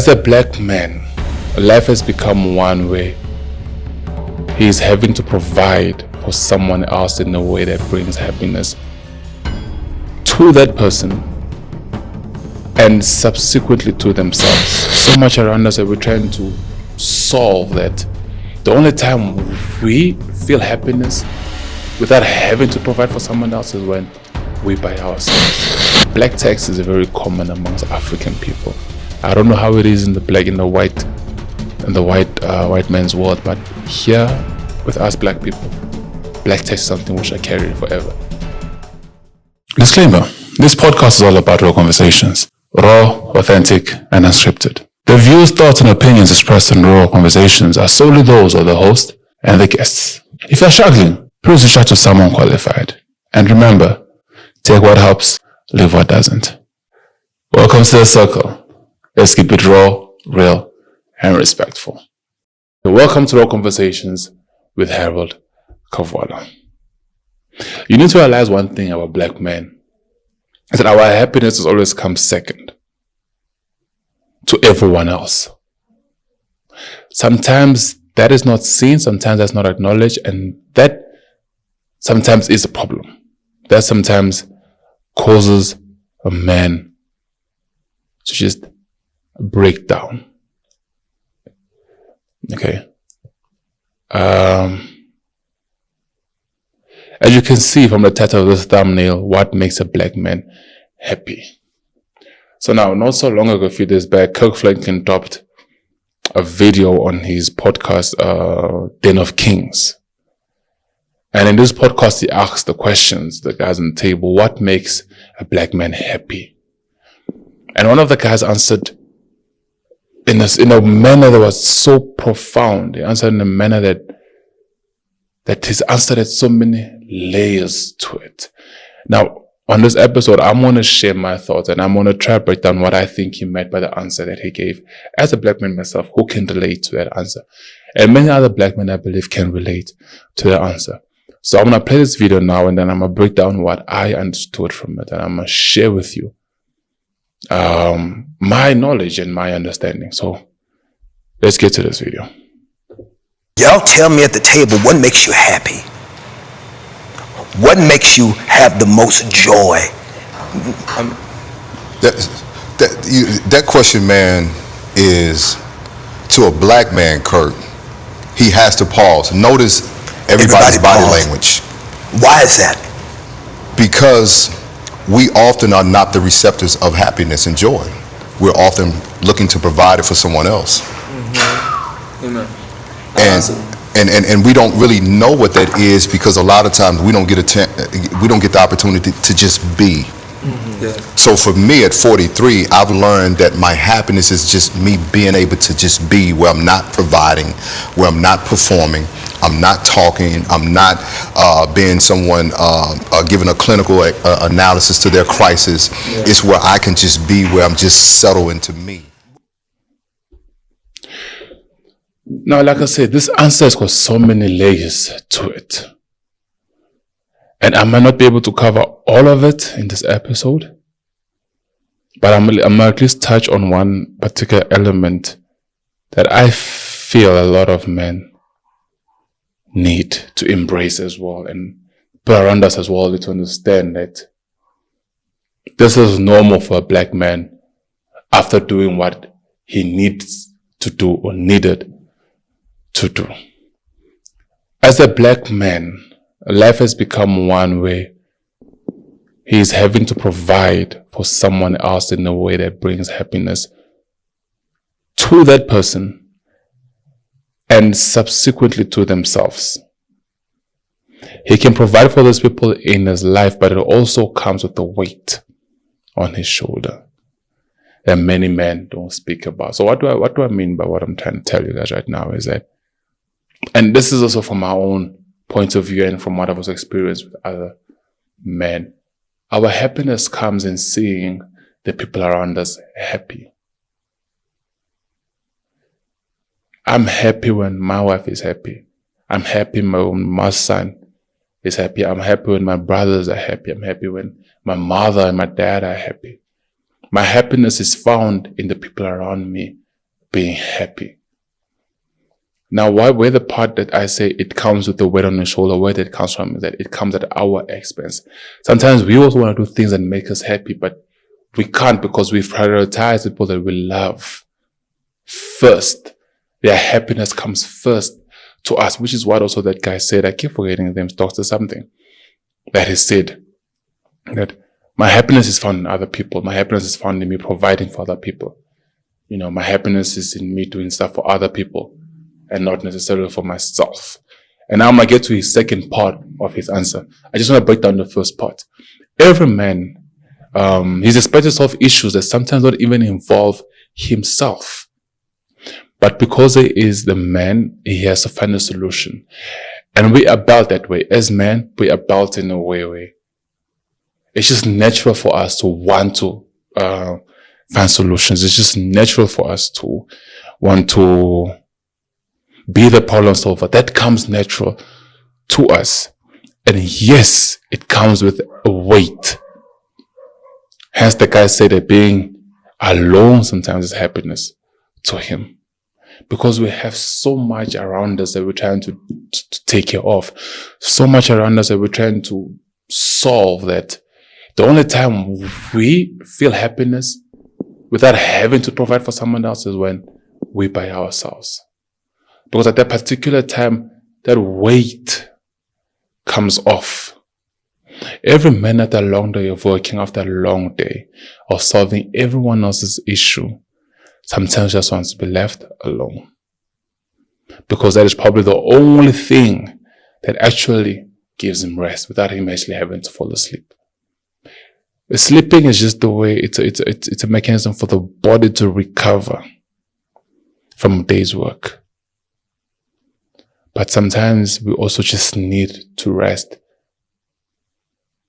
As a black man, life has become one where he is having to provide for someone else in a way that brings happiness to that person and subsequently to themselves. So much around us that we're trying to solve that. The only time we feel happiness without having to provide for someone else is when we by ourselves. Black tax is very common amongst African people. I don't know how it is in the white man's world, but here with us black people, black tax is something which I carry forever. Disclaimer: this podcast is all about raw conversations, raw, authentic, and unscripted. The views, thoughts, and opinions expressed in raw conversations are solely those of the host and the guests. If you're struggling, please reach out to someone qualified. And remember, take what helps, leave what doesn't. Welcome to the circle. Let's keep it raw, real, and respectful. Welcome to Raw Conversations with Herald, Kavuala. You need to realize one thing about black men, is that our happiness has always come second to everyone else. Sometimes that is not seen, sometimes that's not acknowledged, and that sometimes is a problem. That sometimes causes a man to just break down. Okay. As you can see from the title of this thumbnail, what makes a black man happy? So now, not so long ago, a few days back, Kirk Franklin dropped a video on his podcast, Den of Kings. And in this podcast, he asked the questions, the guys on the table, what makes a black man happy? And one of the guys answered in a manner that was so profound. He answered in a manner that his answer had so many layers to it. Now, on this episode, I'm going to share my thoughts and I'm going to try to break down what I think he meant by the answer that he gave. As a black man myself, who can relate to that answer? And many other black men, I believe, can relate to that answer. So I'm going to play this video now and then I'm going to break down what I understood from it. And I'm going to share with you my knowledge and my understanding. So let's get to this video. Y'all tell me at the table, what makes you happy? What makes you have the most joy? That question, man, is to a black man, Kurt. He has to pause. Notice everybody's body language. Why is that? Because we often are not the receptors of happiness and joy. We're often looking to provide it for someone else. Mm-hmm. Amen. And we don't really know what that is because a lot of times we don't get the opportunity to just be. Mm-hmm. Yeah. So for me at 43, I've learned that my happiness is just me being able to just be, where I'm not providing, where I'm not performing, I'm not talking, I'm not being someone giving a clinical analysis to their crisis. Yeah. It's where I can just be, where I'm just settled into me. Now, like I said, this answer has got so many layers to it. And I might not be able to cover all of it in this episode, but I'm going to at least touch on one particular element that I feel a lot of men need to embrace as well, and people around us as well to understand that this is normal for a black man after doing what he needs to do or needed to do. As a black man, life has become one where he is having to provide for someone else in a way that brings happiness to that person and subsequently to themselves. He can provide for those people in his life, but it also comes with a weight on his shoulder that many men don't speak about. So what do I mean by what I'm trying to tell you guys right now is that, and this is also from my own point of view and from what I've also experienced with other men, our happiness comes in seeing the people around us happy. I'm happy when my wife is happy. I'm happy when my son is happy. I'm happy when my brothers are happy. I'm happy when my mother and my dad are happy. My happiness is found in the people around me being happy. Now, where the part that I say it comes with the weight on the shoulder, where that comes from is that it comes at our expense. Sometimes we also want to do things that make us happy, but we can't because we've prioritized people that we love first. Their happiness comes first to us, which is what also that guy said. I keep forgetting them, talks to something that he said that my happiness is found in other people. My happiness is found in me providing for other people. You know, my happiness is in me doing stuff for other people and not necessarily for myself. And now I'm going to get to his second part of his answer. I just want to break down the first part. Every man, he's experiencing self issues that sometimes don't even involve himself. But because he is the man, he has to find a solution. And we are built that way. As men, we are built in a way where it's just natural for us to want to find solutions. It's just natural for us to want to be the problem solver. That comes natural to us. And yes, it comes with a weight. Hence the guy said that being alone sometimes is happiness to him. Because we have so much around us that we're trying to take care of. So much around us that we're trying to solve, that the only time we feel happiness without having to provide for someone else is when we by ourselves. Because at that particular time, that weight comes off. Every minute, a long day of working after a long day of solving everyone else's issue, sometimes just wants to be left alone. Because that is probably the only thing that actually gives him rest without him actually having to fall asleep. Sleeping is just the way, it's a mechanism for the body to recover from a day's work. But sometimes we also just need to rest.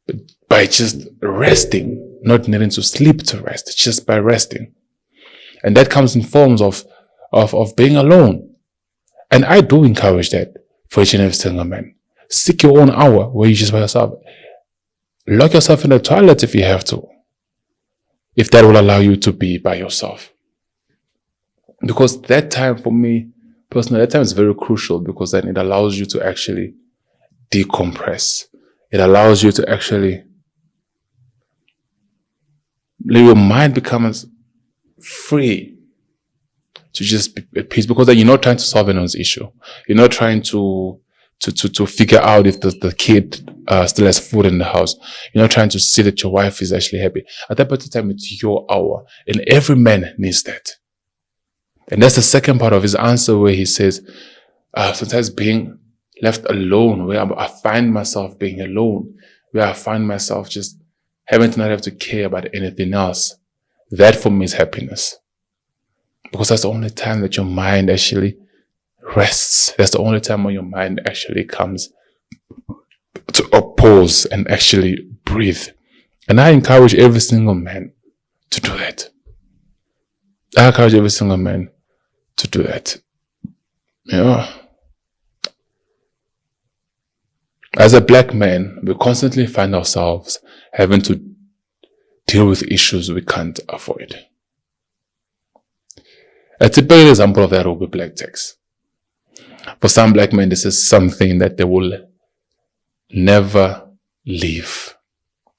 But by just resting, not needing to sleep to rest, just by resting. And that comes in forms of being alone. And I do encourage that for each and every single man. Seek your own hour where you just by yourself. Lock yourself in the toilet if you have to. If that will allow you to be by yourself. Because that time for me, personally, that time is very crucial because then it allows you to actually decompress. It allows you to actually, your mind becomes free to just be at peace, because then you're not trying to solve anyone's issue. You're not trying to figure out if the kid still has food in the house. You're not trying to see that your wife is actually happy. At that particular time, it's your hour. And every man needs that. And that's the second part of his answer where he says, sometimes being left alone, where I find myself being alone, where I find myself just having to not have to care about anything else. That for me is happiness. Because that's the only time that your mind actually rests. That's the only time when your mind actually comes to a pause and actually breathe. And I encourage every single man to do that. I encourage every single man to do that. Yeah. As a black man, we constantly find ourselves having to deal with issues we can't avoid. A typical example of that will be black tax. For some black men, this is something that they will never leave.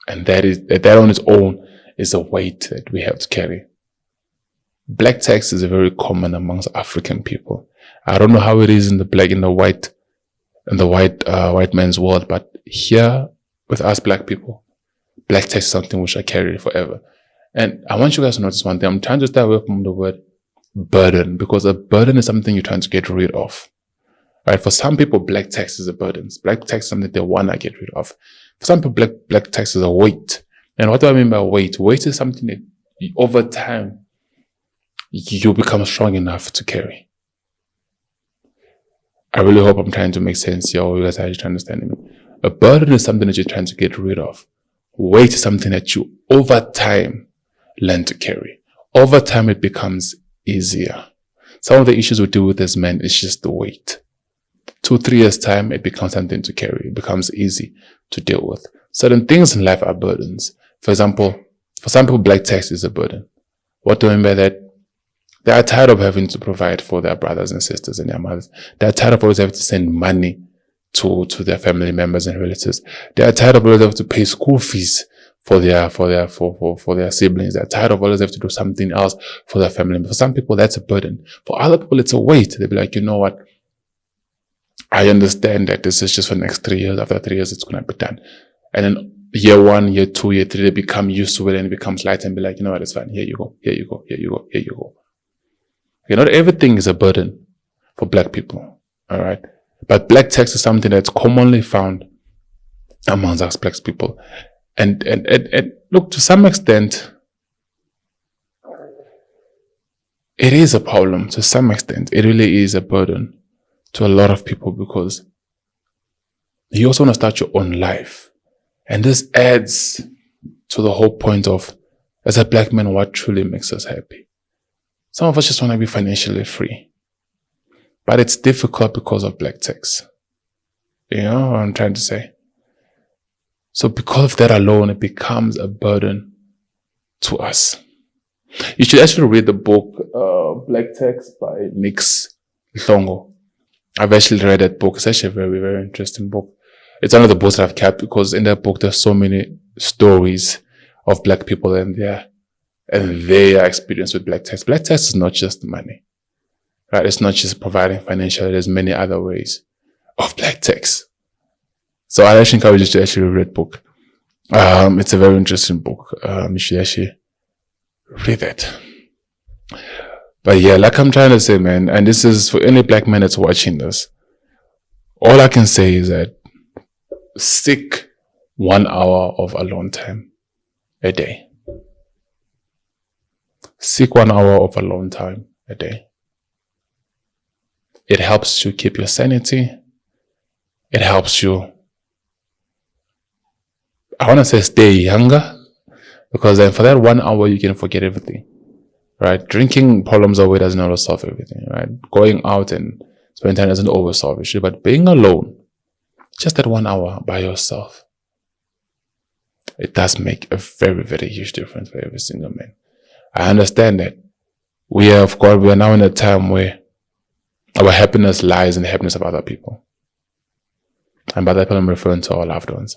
And that on its own is a weight that we have to carry. Black tax is very common amongst African people. I don't know how it is in the white man's world, but here with us black people, black tax is something which I carry forever. And I want you guys to notice one thing. I'm trying to stay away from the word burden, because a burden is something you're trying to get rid of. Right? For some people, black tax is a burden. Black tax is something they want to get rid of. For some people, black tax is a weight. And what do I mean by weight? Weight is something that over time, you become strong enough to carry. I really hope I'm trying to make sense here, or you guys are actually understanding me. A burden is something that you're trying to get rid of. Weight is something that you, over time, learn to carry. Over time, it becomes easier. Some of the issues we deal with as men is just the weight. 2-3 years time, it becomes something to carry. It becomes easy to deal with. Certain things in life are burdens. For example, for some people, black tax is a burden. What do I mean by that? They are tired of having to provide for their brothers and sisters and their mothers. They are tired of always having to send money to their family members and relatives. They are tired of always having to pay school fees for their siblings. They're tired of always having to do something else for their family. For some people, that's a burden. For other people, it's a weight. They'll be like, you know what? I understand that this is just for the next 3 years. After 3 years, it's going to be done. And then year 1, year 2, year 3, they become used to it and it becomes light and be like, you know what? It's fine. Here you go. Here you go. Here you go. Here you go. Okay, not everything is a burden for black people. All right. But black tax is something that's commonly found amongst us black people. And look, to some extent, it is a problem. To some extent, it really is a burden to a lot of people because you also want to start your own life. And this adds to the whole point of, as a black man, what truly makes us happy. Some of us just want to be financially free. But it's difficult because of black tax. You know what I'm trying to say? So because of that alone, it becomes a burden to us. You should actually read the book, Black Tax by Nix Hlongo. I've actually read that book. It's actually a very, very interesting book. It's one of the books that I've kept because in that book, there's so many stories of black people and their experience with black tax. Black tax is not just money, right? It's not just providing financial. There's many other ways of black tax. So I actually encourage you to actually read that book. It's a very interesting book. You should actually read that. But yeah, like I'm trying to say, man, and this is for any black man that's watching this. All I can say is that seek 1 hour of alone time a day. Seek 1 hour of alone time a day. It helps you keep your sanity. It helps you, I want to say, stay younger, because then for that 1 hour you can forget everything, right? Drinking problems away doesn't always solve everything, right? Going out and spending time doesn't always solve issue, but being alone, just that 1 hour by yourself, it does make a very, very huge difference for every single man. I understand that we are now in a time where our happiness lies in the happiness of other people. And by that I'm referring to our loved ones.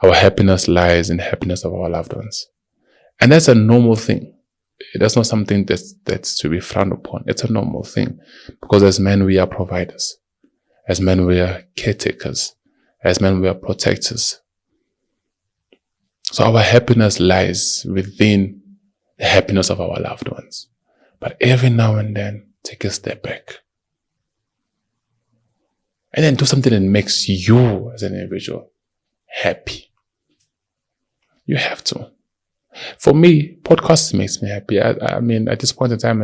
Our happiness lies in the happiness of our loved ones. And that's a normal thing. That's not something that's to be frowned upon. It's a normal thing. Because as men, we are providers. As men, we are caretakers. As men, we are protectors. So our happiness lies within the happiness of our loved ones. But every now and then, take a step back. And then do something that makes you as an individual happy. You have to. For me, podcasts makes me happy. I mean, at this point in time,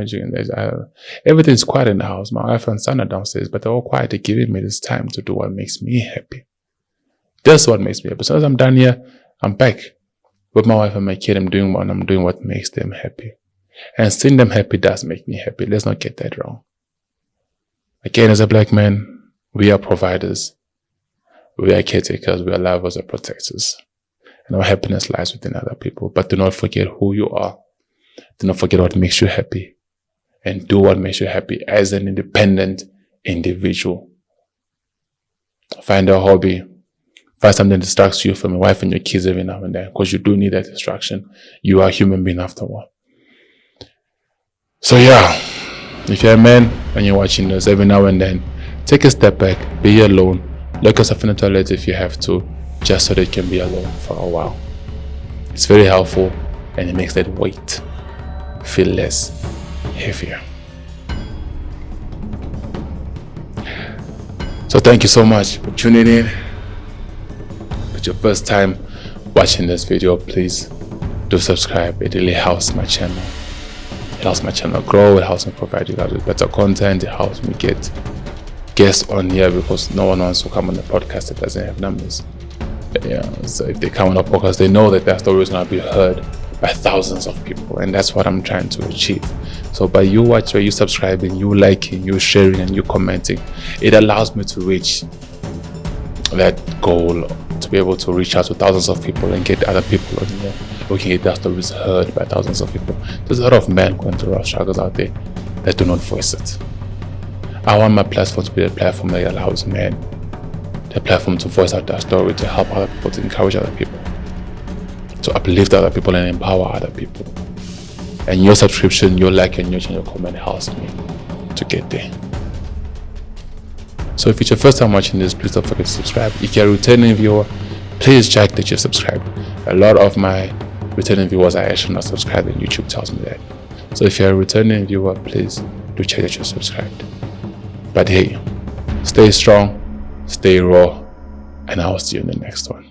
everything's quiet in the house. My wife and son are downstairs, but they're all quiet. They're giving me this time to do what makes me happy. That's what makes me happy. So as I'm done here, I'm back with my wife and my kid. I'm doing what makes them happy. And seeing them happy does make me happy. Let's not get that wrong. Again, as a black man, we are providers. We are caretakers. We are lovers and protectors. And our happiness lies within other people. But do not forget who you are. Do not forget what makes you happy. And do what makes you happy as an independent individual. Find a hobby. Find something that distracts you from your wife and your kids every now and then. Because you do need that distraction. You are a human being after all. So yeah, if you're a man and you're watching this every now and then, take a step back, be alone, lock yourself in the toilet if you have to, just so that you can be alone for a while. It's very helpful and it makes that weight feel less heavier. So thank you so much for tuning in. If it's your first time watching this video, please do subscribe. It really helps my channel. It helps my channel grow. It helps me provide you guys with better content. It helps me get guests on here because no one wants to come on the podcast that doesn't have numbers. Yeah, so if they come on the podcast, they know that their story is going to be heard by thousands of people, and that's what I'm trying to achieve. So by you watching, you subscribing, you liking, you sharing, and you commenting, it allows me to reach that goal, to be able to reach out to thousands of people and get other people on here. We can get their stories heard by thousands of people. There's a lot of men going through rough struggles out there that do not voice it. I want my platform to be a platform that allows men, the platform to voice out their story, to help other people, to encourage other people, to uplift other people and empower other people. And your subscription, your like, and your comment helps me to get there. So if it's your first time watching this, please don't forget to subscribe. If you're a returning viewer, please check that you're subscribed. A lot of my returning viewers are actually not subscribed, and YouTube tells me that. So if you're a returning viewer, please do check that you're subscribed. But hey, stay strong, stay raw, and I'll see you in the next one.